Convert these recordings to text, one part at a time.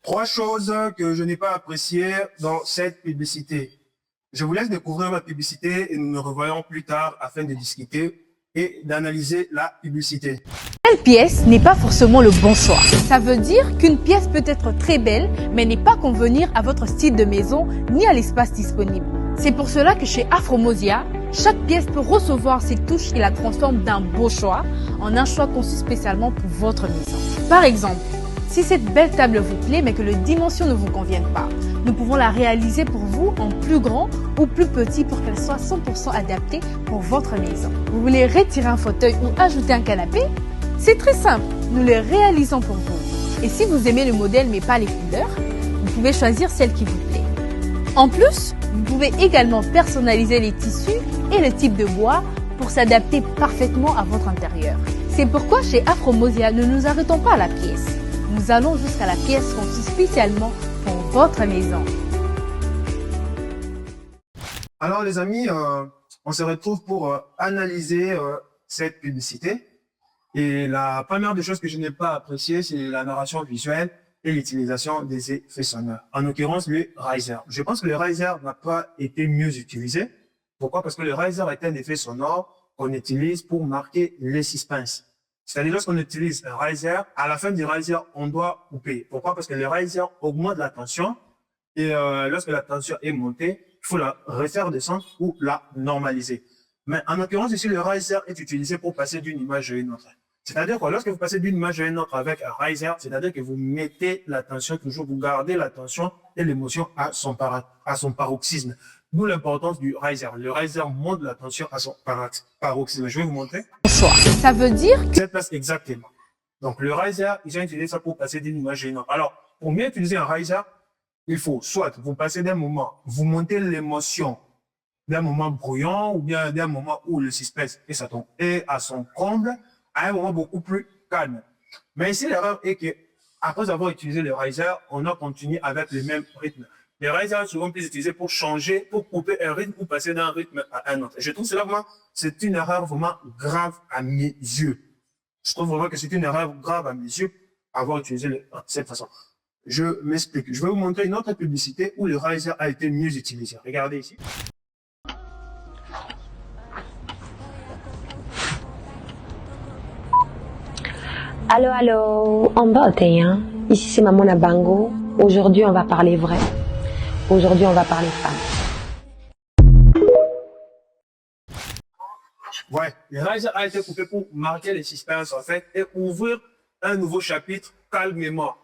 Trois choses que je n'ai pas appréciées dans cette publicité. Je vous laisse découvrir ma publicité et nous nous revoyons plus tard afin de discuter et d'analyser la publicité. Telle pièce n'est pas forcément le bon choix. Ça veut dire qu'une pièce peut être très belle, mais n'est pas convenir à votre style de maison ni à l'espace disponible. C'est pour cela que chez Afromosia, chaque pièce peut recevoir ses touches et la transforme d'un beau choix en un choix conçu spécialement pour votre maison. Par exemple, si cette belle table vous plaît mais que les dimensions ne vous conviennent pas, nous pouvons la réaliser pour vous en plus grand ou plus petit pour qu'elle soit 100% adaptée pour votre maison. Vous voulez retirer un fauteuil ou ajouter un canapé? C'est très simple, nous les réalisons pour vous. Et si vous aimez le modèle mais pas les couleurs, vous pouvez choisir celle qui vous plaît. En plus, vous pouvez également personnaliser les tissus et le type de bois pour s'adapter parfaitement à votre intérieur. C'est pourquoi chez Afromosia, ne nous arrêtons pas à la pièce. Nous allons jusqu'à la pièce conçue spécialement pour votre maison. Alors les amis, on se retrouve pour analyser cette publicité. Et la première des choses que je n'ai pas appréciée, c'est la narration visuelle et l'utilisation des effets sonores. En l'occurrence, le riser. Je pense que le riser n'a pas été mieux utilisé. Pourquoi? Parce que le riser est un effet sonore qu'on utilise pour marquer les suspens. C'est-à-dire, lorsqu'on utilise un riser, à la fin du riser, on doit couper. Pourquoi? Parce que le riser augmente la tension et lorsque la tension est montée, il faut la refaire descendre ou la normaliser. Mais en l'occurrence, ici, le riser est utilisé pour passer d'une image à une autre. C'est-à-dire que lorsque vous passez d'une image à une autre avec un riser, c'est-à-dire que vous mettez la tension toujours, vous gardez la tension et l'émotion à son paroxysme. D'où l'importance du riser. Le riser monte la tension à son paroxysme. Je vais vous montrer. Ça veut dire que Cette place exactement. Donc le riser, ils ont utilisé ça pour passer d'une image à une autre. Alors, pour mieux utiliser un riser, il faut soit vous passez d'un moment, vous montez l'émotion d'un moment brouillon ou bien d'un moment où le suspense est à son comble, à un moment beaucoup plus calme. Mais ici, l'erreur est que, après avoir utilisé le riser, on a continué avec le même rythme. Les risers sont souvent plus utilisés pour changer, pour couper un rythme ou passer d'un rythme à un autre. Et je trouve cela vraiment, c'est une erreur vraiment grave à mes yeux. Je trouve vraiment que c'est une erreur grave à mes yeux avoir utilisé cette façon. Je m'explique. Je vais vous montrer une autre publicité où le riser a été mieux utilisé. Regardez ici. Allô, allô, en bas, hein? Ici c'est Maman Bango. Aujourd'hui on va parler vrai. Aujourd'hui on va parler femme. Ouais, le riser a été coupé pour marquer les suspens en fait et ouvrir un nouveau chapitre calmement.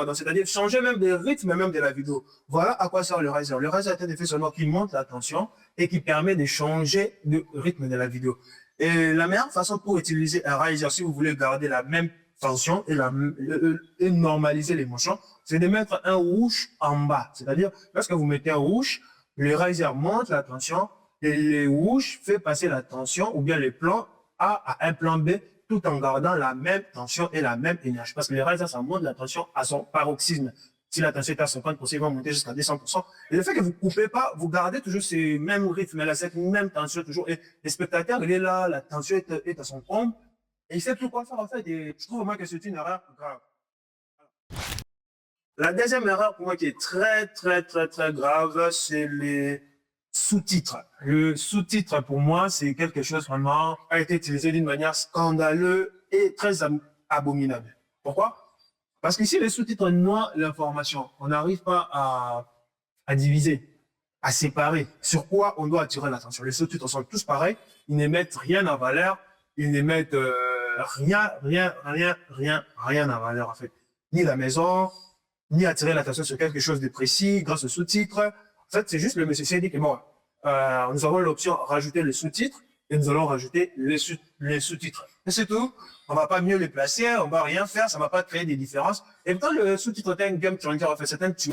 Donc c'est-à-dire changer même le rythme même de la vidéo. Voilà à quoi sert le riser. Le riser est un effet sonore qui monte la tension et qui permet de changer le rythme de la vidéo. Et la meilleure façon pour utiliser un riser, si vous voulez garder la même tension et normaliser l'émotion, c'est de mettre un rouge en bas. C'est-à-dire, lorsque vous mettez un rouge, le riser monte la tension et le rouge fait passer la tension ou bien le plan A à un plan B tout en gardant la même tension et la même énergie. Parce que le riser, ça monte la tension à son paroxysme. Si la tension est à 50%, il va monter jusqu'à 200%. Et le fait que vous coupez pas, vous gardez toujours ces mêmes rythmes, là, cette même tension toujours. Et le spectateur, il est là, la tension est à son comble. Et il sait plus quoi faire, en fait. Et je trouve vraiment que c'est une erreur grave. La deuxième erreur, pour moi, qui est très grave, c'est les sous-titres. Le sous-titre, pour moi, c'est quelque chose vraiment a été utilisé d'une manière scandaleuse et très abominable. Pourquoi? Parce que si les sous-titres noient l'information, on n'arrive pas à diviser, à séparer sur quoi on doit attirer l'attention. Les sous-titres sont tous pareils, ils n'émettent rien en valeur, ils n'émettent rien en valeur en fait. Ni la maison, ni attirer l'attention sur quelque chose de précis grâce aux sous-titres. En fait, c'est juste le monsieur qui dit que bon, nous avons l'option rajouter les sous-titres et nous allons rajouter les sous-titres. Et c'est tout. On va pas mieux les placer, on va rien faire, ça va pas créer des différences. Et pourtant, le sous-titre est un game changer, en fait,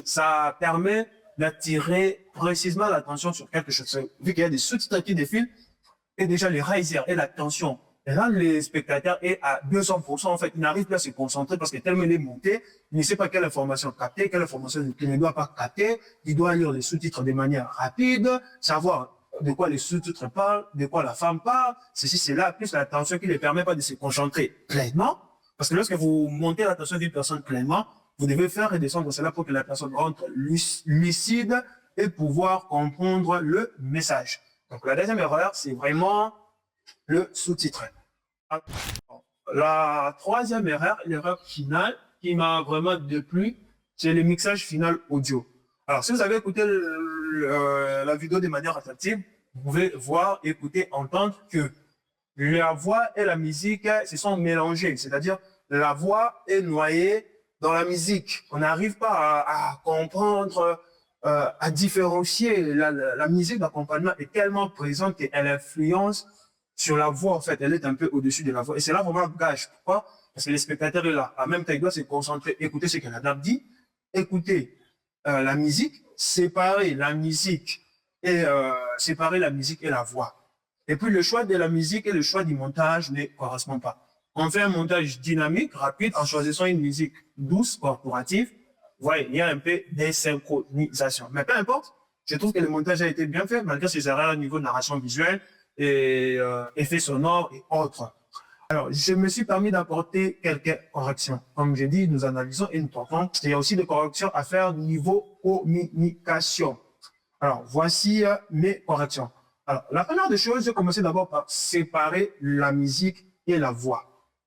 ça permet d'attirer précisément l'attention sur quelque chose. Vu qu'il y a des sous-titres qui défilent, et déjà les risers et la tension, et là, les spectateurs est à 200%, en fait, il n'arrive plus à se concentrer parce que tellement il est monté, il ne sait pas quelle information capter, quelle information il ne doit pas capter, il doit lire les sous-titres de manière rapide, savoir de quoi les sous-titres parlent, de quoi la femme parle, ceci, c'est là, plus l'attention qui ne permet pas de se concentrer pleinement. Parce que lorsque vous montez l'attention d'une personne pleinement, Vous devez faire redescendre cela pour que la personne rentre lucide et pouvoir comprendre le message. Donc, la deuxième erreur, c'est vraiment le sous-titre. La troisième erreur, l'erreur finale, qui m'a vraiment déplu, c'est le mixage final audio. Alors, si vous avez écouté la vidéo de manière attentive, vous pouvez voir, écouter, entendre que la voix et la musique se sont mélangées. C'est-à-dire, la voix est noyée dans la musique. On n'arrive pas à comprendre, à différencier. La musique d'accompagnement est tellement présente qu'elle influence sur la voix, en fait. Elle est un peu au-dessus de la voix. Et c'est là vraiment un gage. Pourquoi? Parce que le spectateur est là. En même temps, il doit se concentrer, écouter ce que la dame dit, écouter la musique, séparer la musique et la voix. Et puis, le choix de la musique et le choix du montage ne correspondent pas. On fait un montage dynamique, rapide, en choisissant une musique douce, corporative. Vous voyez, il y a un peu d'insynchronisation. Mais peu importe, je trouve que le montage a été bien fait, malgré ses erreurs au niveau de narration visuelle et effets sonores et autres. Alors, je me suis permis d'apporter quelques corrections. Comme j'ai dit, nous analysons et nous tentons. Il y a aussi des corrections à faire au niveau communication. Alors, voici mes corrections. Alors, la première des choses, j'ai commencé d'abord par séparer la musique et la voix.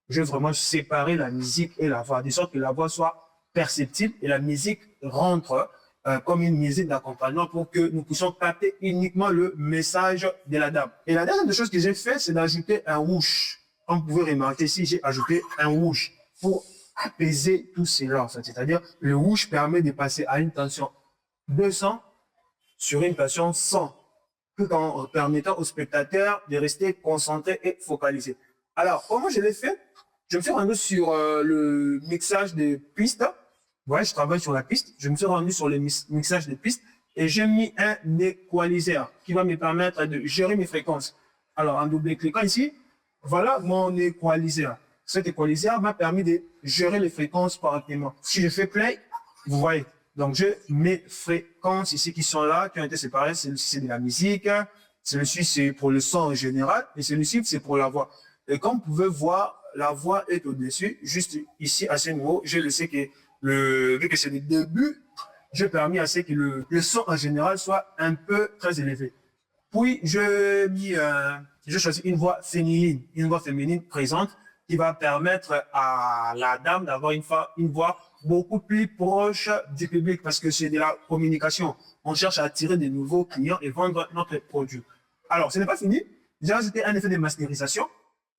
Je vais vraiment séparer la musique et la voix, de sorte que la voix soit perceptible et la musique rentre comme une musique d'accompagnement pour que nous puissions capter uniquement le message de la dame. Et la deuxième des choses que j'ai fait, c'est d'ajouter un whoosh. Comme vous pouvez remarquer ici, j'ai ajouté un whoosh pour apaiser tout cela. C'est-à-dire, le whoosh permet de passer à une tension 200 sur une tension 100, tout en permettant au spectateur de rester concentré et focalisé. Alors, comment je l'ai fait? Je me suis rendu sur le mixage des pistes. Ouais, je travaille sur la piste. Je me suis rendu sur le mixage des pistes et j'ai mis un équaliseur qui va me permettre de gérer mes fréquences. Alors, en double-cliquant ici, voilà mon équaliseur. Cet équaliseur m'a permis de gérer les fréquences correctement. Si je fais play, vous voyez. Donc, j'ai mes fréquences ici qui sont là, qui ont été séparées. Celui-ci, c'est de la musique. Celui-ci, c'est pour le son en général. Et celui-ci, c'est pour la voix. Et comme vous pouvez voir, la voix est au-dessus. Juste ici, à ce niveau, je le sais que vu que c'est le début, j'ai permis à ce que le son en général soit un peu très élevé. Puis, je choisis une voix féminine présente qui va permettre à la dame d'avoir une voix beaucoup plus proche du public parce que c'est de la communication. On cherche à attirer de nouveaux clients et vendre notre produit. Alors, ce n'est pas fini. J'ai ajouté un effet de masterisation.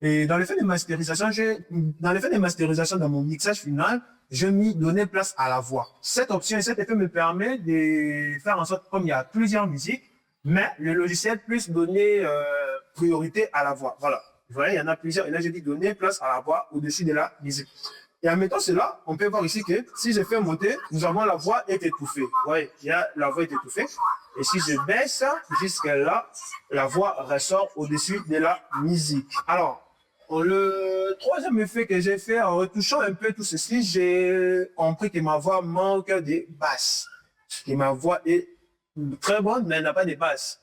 Et dans l'effet de masterisation, dans mon mixage final, je m'y donnais place à la voix. Cette option et cet effet me permet de faire en sorte, comme il y a plusieurs musiques, mais le logiciel puisse donner priorité à la voix. Voilà. Vous voyez, il y en a plusieurs. Et là, j'ai dit donner place à la voix au-dessus de la musique. Et en mettant cela, on peut voir ici que si je fais monter, nous avons la voix est étouffée. Vous voyez, la voix est étouffée. Et si je baisse jusqu'à là, la voix ressort au-dessus de la musique. Alors, le troisième effet que j'ai fait en retouchant un peu tout ceci, j'ai compris que ma voix manque de basses. Et ma voix est très bonne, mais elle n'a pas de basses.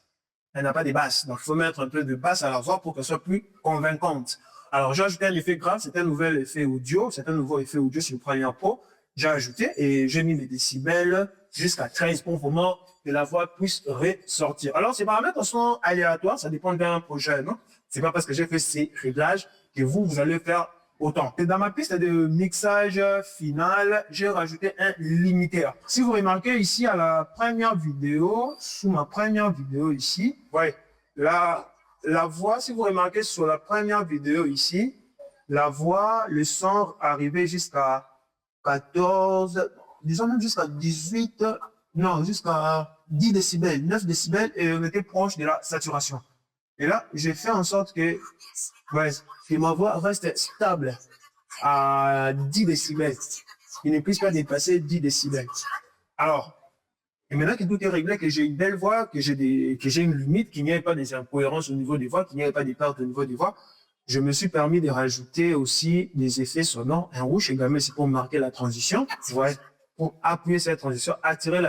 Elle n'a pas de basses. Donc, il faut mettre un peu de basse à la voix pour qu'elle soit plus convaincante. Alors, j'ai ajouté un effet grave, c'est un nouvel effet audio, c'est un nouveau effet audio sur le Premiere Pro. J'ai ajouté et j'ai mis les décibels jusqu'à 13 pour vraiment que la voix puisse ressortir. Alors, ces paramètres sont aléatoires, ça dépend d'un projet, non? C'est pas parce que j'ai fait ces réglages que vous allez faire autant. Et dans ma piste de mixage final, j'ai rajouté un limiteur. Si vous remarquez ici à la première vidéo, sous ma première vidéo ici, ouais, la voix, si vous remarquez sur la première vidéo ici, la voix, le son arrivait jusqu'à 14, disons même jusqu'à 18, non, jusqu'à 10 décibels, 9 décibels et on était proche de la saturation. Et là, j'ai fait en sorte que ma voix reste stable à 10 décibels. Il ne puisse pas dépasser 10 décibels. Alors, et maintenant que tout est réglé, que j'ai une belle voix, que j'ai une limite, qu'il n'y ait pas des incohérences au niveau des voix, qu'il n'y ait pas des pertes au niveau des voix, je me suis permis de rajouter aussi des effets sonores. Un rouge également, c'est pour marquer la transition. Ouais, pour appuyer cette transition, attirer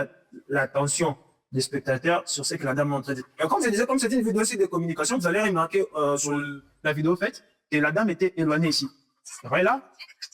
l'attention des spectateurs sur ce que la dame montre. Et comme je disais, comme c'était une vidéo aussi de communication, vous allez remarquer sur la vidéo faite que la dame était éloignée ici. Vous voyez là,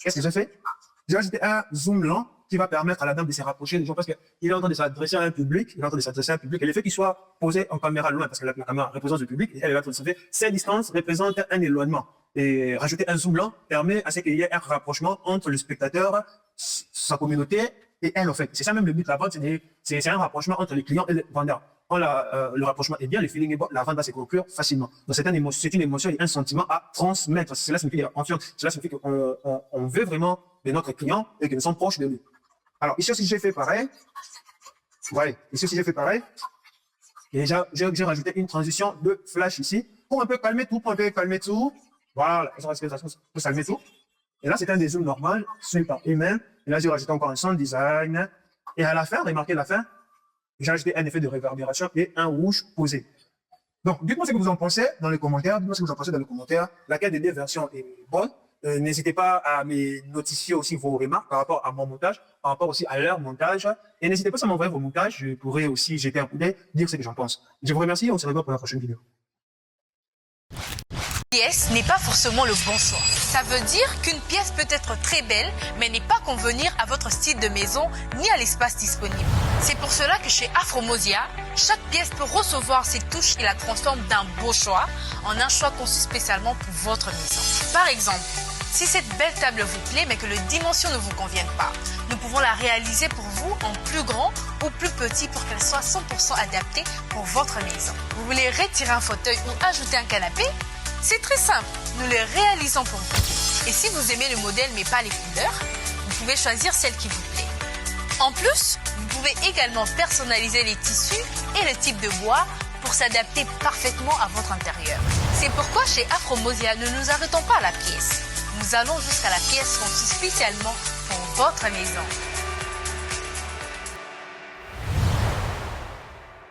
qu'est-ce que j'ai fait? J'ai ajouté un zoom lent qui va permettre à la dame de se rapprocher des gens parce qu'il est en train de s'adresser à un public, et le fait qu'il soit posé en caméra loin, parce que la caméra représente le public, et elle est là pour observer, ces distances représentent un éloignement. Et rajouter un zoom blanc permet à ce qu'il y ait un rapprochement entre le spectateur, sa communauté et elle, en fait. C'est ça même le but de la vente, c'est un rapprochement entre les clients et les vendeurs. Quand le rapprochement est bien, le feeling est bon, la vente va se conclure facilement. Donc c'est une émotion et un sentiment à transmettre. Cela signifie qu'il y a confiance. Cela signifie qu'on veut vraiment de notre client et que nous sommes proches de lui. Alors ici aussi j'ai fait pareil. Voilà, ici aussi j'ai fait pareil. Et j'ai rajouté une transition de flash ici pour un peu calmer tout, Voilà, pour calmer tout. Et là c'est un dézoom normal, suivi par email. Et là j'ai rajouté encore un sound design. Et à la fin, remarquez la fin. J'ai ajouté un effet de réverbération et un rouge posé. Donc, dites-moi ce que vous en pensez dans les commentaires. Laquelle des deux versions est bonne. N'hésitez pas à me notifier aussi vos remarques par rapport à mon montage, par rapport aussi à leur montage. Et n'hésitez pas à m'envoyer vos montages. Je pourrais aussi jeter un coup d'œil, dire ce que j'en pense. Je vous remercie et on se revoit pour la prochaine vidéo. Pièce n'est pas forcément le bon choix. Ça veut dire qu'une pièce peut être très belle, mais n'est pas convenir à votre style de maison ni à l'espace disponible. C'est pour cela que chez Afromosia, chaque pièce peut recevoir ses touches et la transforme d'un beau choix en un choix conçu spécialement pour votre maison. Par exemple, si cette belle table vous plaît mais que les dimensions ne vous conviennent pas, nous pouvons la réaliser pour vous en plus grand ou plus petit pour qu'elle soit 100% adaptée pour votre maison. Vous voulez retirer un fauteuil ou ajouter un canapé? C'est très simple, nous les réalisons pour vous. Et si vous aimez le modèle mais pas les couleurs, vous pouvez choisir celle qui vous plaît. En plus, vous pouvez également personnaliser les tissus et le type de bois pour s'adapter parfaitement à votre intérieur. C'est pourquoi chez Afromosia, ne nous arrêtons pas à la pièce. Nous allons jusqu'à la pièce conçue spécialement pour votre maison.